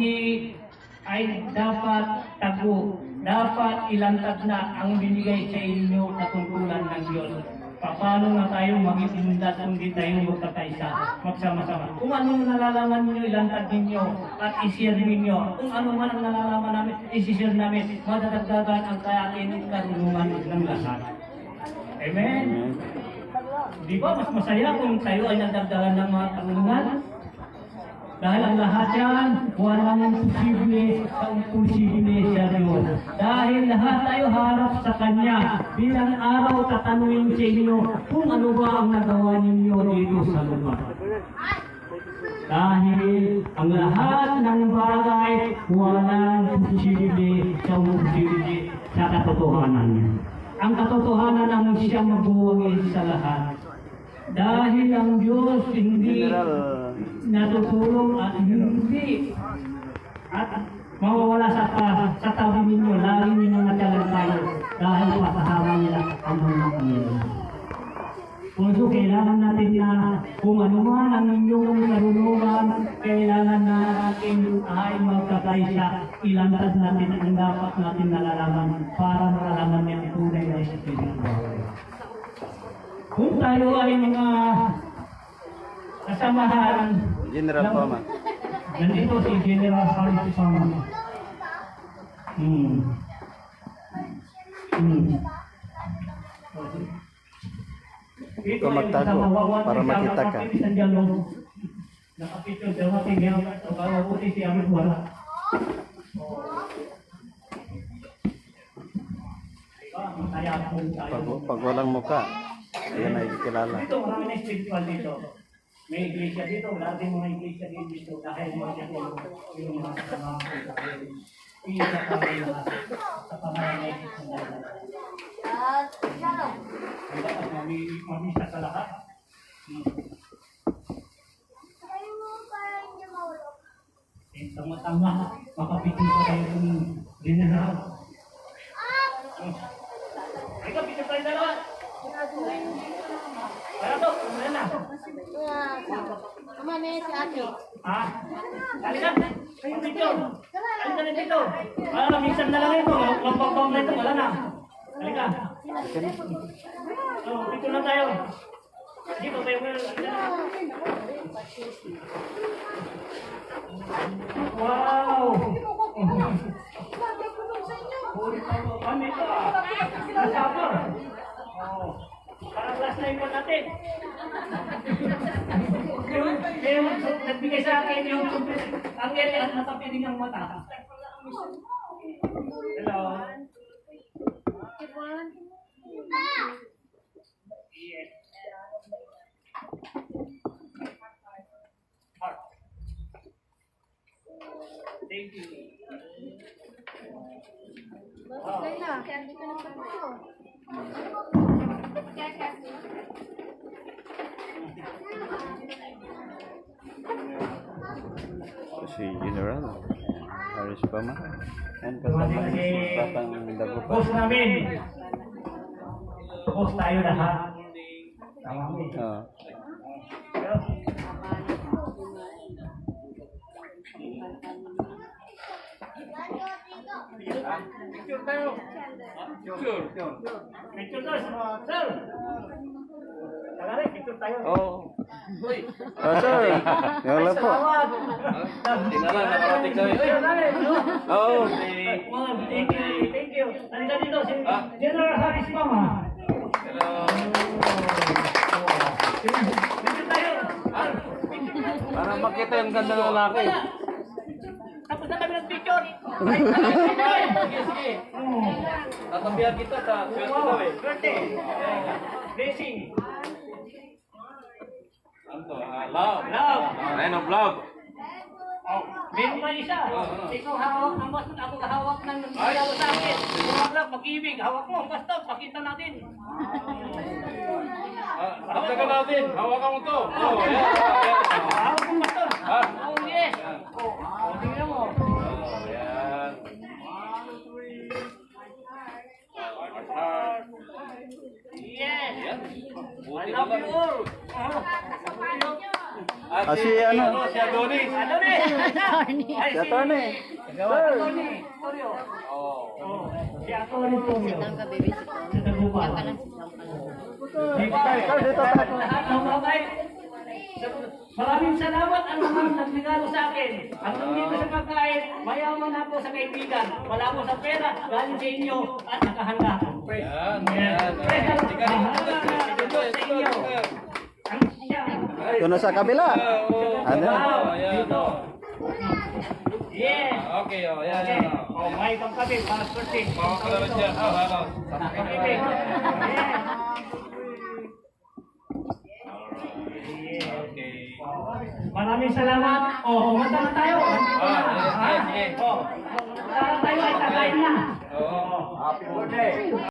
hindi ay dapat tago, dapat ilantad na ang binigay sa inyo na tungkulan ng Diyos. Paano na tayo mag-iundat kung di tayo magkakaisa, magsama-sama. Kung anong nalalaman ninyo, ilantad ninyo at i-share ninyo. Kung ano man ang nalalaman namin, i-share namin. Madadagdagan ang ating karunungan ng lahat. Amen? Di ba mas masaya kung tayo ay nadagdagan ng mga karunungan? Dahil ang lahat yan, walang imposible sa imposible sa Diyos. Dahil lahat tayo harap sa Kanya. Bilang araw tatanungin sa inyo kung ano ba ang nagawa ninyo dito sa lupa. Dahil ang lahat ng bagay, walang imposible sa imposible sa katotohanan. Ang katotohanan ang siyang magbuwangin sa lahat. Dahil ang Diyos hindi natutulong at hindi at mawawala sa tabi ninyo, lagi ninyo natalang tayo dahil pasahaman nila ang mga Panginoon. Puso, kailangan natin na kung ano man ang inyong karunungan, kailangan na natin ay magkakaisa, ilantad natin ang dapat natin nalalaman para malalaman niya ang tunay na espiritu. Kung tayo ay mga kasamahan, General Pama. nandito si General Harris Pama. Ito magtago para makita ka. Nakapito dawating niya, ang puti si Amit wala. Pag walang muka, yan ay kilala. Dito marami na spiritual dito. May iglesia dito, wala din mga iglesia dito dahil mga dito yung mga kasama ko dahil isa kami lahat sa pamayanig sa lahat. Ang dapat mamisa sa lahat. Tama-tama, makapitin pa tayo ng general. Ika, pitin pa yung dalawa. Kaya to, kumula na. Kama na si ate. Ha? Halika! Dito! Halika na dito! Wala, minsan na lang ito. Magpapang na ito, wala na. Halika! So, dito na tayo. Dito tayo, wow! Ano ito ah? Nasapor! Parang last time po natin. Yung nagbigay sa akin yung ang ere at natapiling ang mata. Hello. Yes. Heart. Thank you. Si General Harris Pama. Yan kasama si Tatang Dagupan. Boss namin. Boss tayo lahat. Tama mo. Picture tayo. Picture. Picture tayo. Sir. Kalari, picture tayo. Sir. Yan lang po. Tingnan, nakarating kami. Oo. Thank you. Nandito dito si General Harris Pama. Hello. Picture tayo. Para makita yung ganda ng lalaki. Tapos na kami ng picture. Sige. Tatabihan kita sa swerte daw eh. Birthday. Blessing. Ano to? Love. Love. Sign of love. Meron pa isa. Ikaw hawak ng bastos, ako hawak ng nangyayari sa akin. Huwag pag-ibig, hawak mo ang bastos, pakita natin. Hatagan natin. Hawakan mo to. Hawak mo bastos. Oh, yes. Tingnan mo. Yan. Yes. Yan. I Buti na love lang. you all. Si ano? Si Adonis. Attorney! Ay, Si attorney. Attorney! Torio. Oh, si Attorney Torio. Sa Tagupa. Dito tayo. Dito tayo. Lahat ng babay. Maraming salamat ang mga nagregalo sa akin. At nandito sa pagkain, mayaman ako sa kaibigan. Wala ako sa pera, galing sa inyo at nakahanda ako. Yan. Pera, Tika, mahalaga sa inyo. Ang siya. Ito na sa kabila. Ano? Dito. Yes. Okay, oh, yan. Okay. Oh, may pangkabi para swerte. Bawa ka naman dyan. Pangkabi. Yes. Okay. Maraming salamat. Oh, kumanta na tayo. Yes, yes. Oh, tayo ay tagayin na. Oo. Happy birthday.